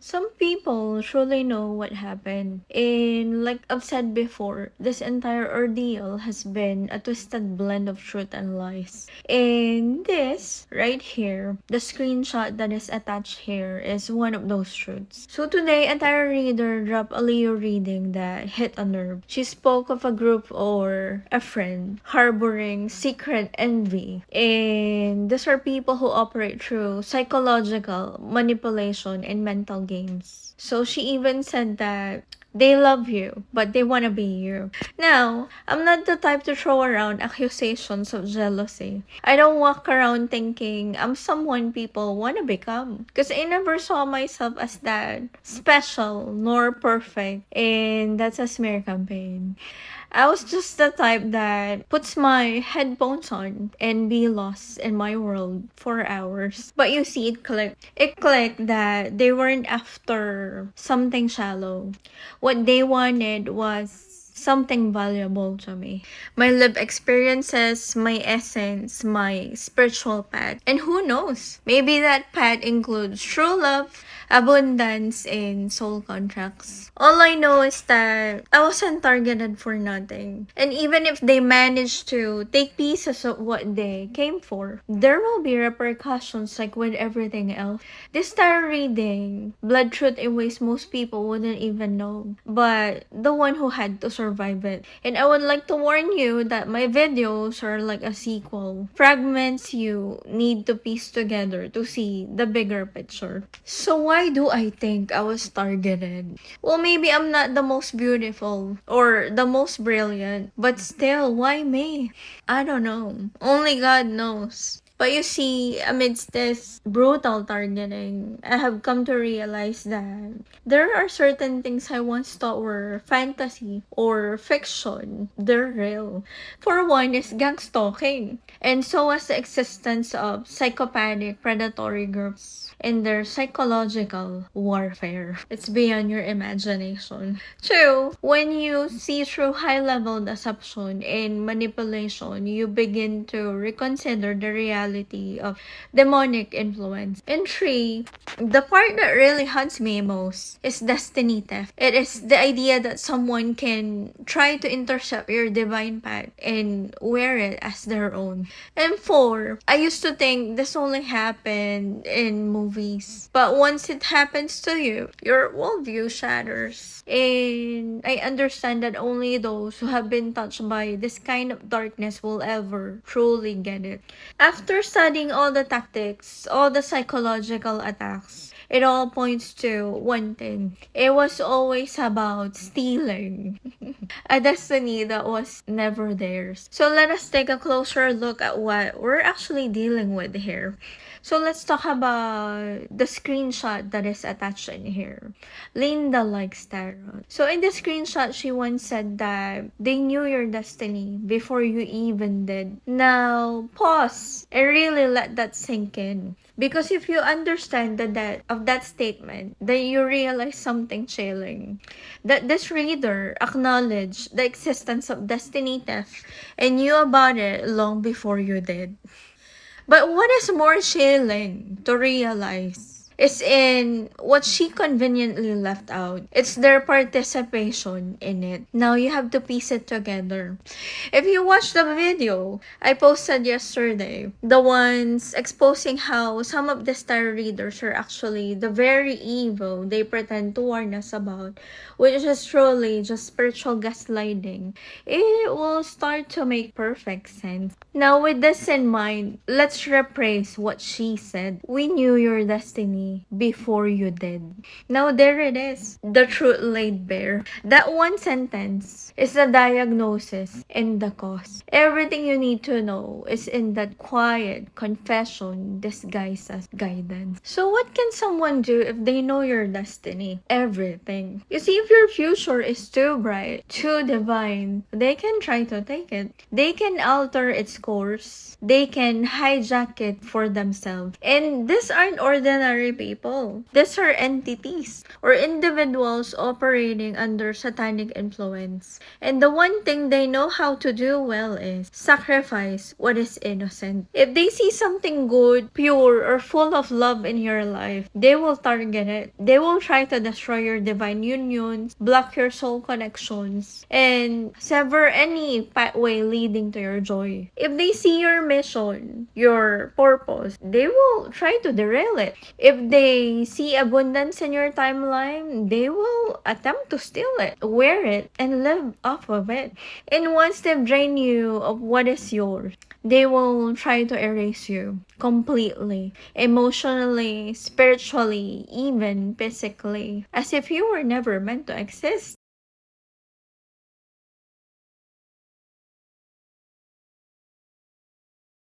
Some people truly know what happened. And like I've said before, this entire ordeal has been a twisted blend of truth and lies. And this right here, the screenshot that is attached here is one of those truths. So today, a tarot reader dropped a Leo reading that hit a nerve. She spoke of a group or a friend harboring secret envy. And these are people who operate through psychological manipulation and mental games. So she even said that they love you, but they want to be you. Now, I'm not the type to throw around accusations of jealousy. I don't walk around thinking I'm someone people want to become. Because I never saw myself as that special nor perfect. And that's a smear campaign. I was just the type that puts my headphones on and be lost in my world for hours. But you see, it clicked. It clicked that they weren't after something shallow. What they wanted was something valuable to me. My lived experiences, my essence, my spiritual path. And who knows? Maybe that path includes true love, abundance, and soul contracts. All I know is that I wasn't targeted for nothing. And even if they manage to take pieces of what they came for, there will be repercussions like with everything else. This tarot reading, blood truth in ways most people wouldn't even know. But the one who had to survive it. And I would like to warn you that my videos are like a sequel. Fragments you need to piece together to see the bigger picture. So why do I think I was targeted? Well, maybe I'm not the most beautiful or the most brilliant, but still, why me? I don't know. Only God knows. But you see, amidst this brutal targeting, I have come to realize that there are certain things I once thought were fantasy or fiction. They're real. For one is gang stalking, and so is the existence of psychopathic predatory groups in their psychological warfare. It's beyond your imagination. Two, when you see through high-level deception and manipulation, you begin to reconsider the reality of demonic influence. And three, the part that really haunts me most is destiny theft. It is the idea that someone can try to intercept your divine path and wear it as their own. And four, I used to think this only happened in movies. But once it happens to you, your worldview shatters. And I understand that only those who have been touched by this kind of darkness will ever truly get it. After studying all the tactics, all the psychological attacks, it all points to one thing. It was always about stealing. A destiny that was never theirs. So let us take a closer look at what we're actually dealing with here. So let's talk about the screenshot that is attached in here. Linda likes tarot. So in the screenshot, she once said that they knew your destiny before you even did. Now, pause and really let that sink in. Because if you understand the depth of that statement, then you realize something chilling. That this reader acknowledged the existence of destiny theft and knew about it long before you did. But what is more chilling to realize is in what she conveniently left out. It's their participation in it. Now you have to piece it together. If you watch the video I posted yesterday, the ones exposing how some of the star readers are actually the very evil they pretend to warn us about, which is truly just spiritual gaslighting, it will start to make perfect sense. Now with this in mind, let's rephrase what she said. We knew your destiny before you did. Now there it is. The truth laid bare. That one sentence is the diagnosis and the cause. Everything you need to know is in that quiet confession disguised as guidance. So what can someone do if they know your destiny? Everything. You see, if your future is too bright, too divine, they can try to take it. They can alter its course. They can hijack it for themselves. And these aren't ordinary people. These are entities or individuals operating under satanic influence. And the one thing they know how to do well is sacrifice what is innocent. If they see something good, pure, or full of love in your life, they will target it. They will try to destroy your divine unions, block your soul connections, and sever any pathway leading to your joy. If they see your mission, your purpose, they will try to derail it. If they see abundance in your timeline, they will attempt to steal it, wear it, and live off of it. And once they've drained you of what is yours, they will try to erase you completely, emotionally, spiritually, even physically, as if you were never meant to exist.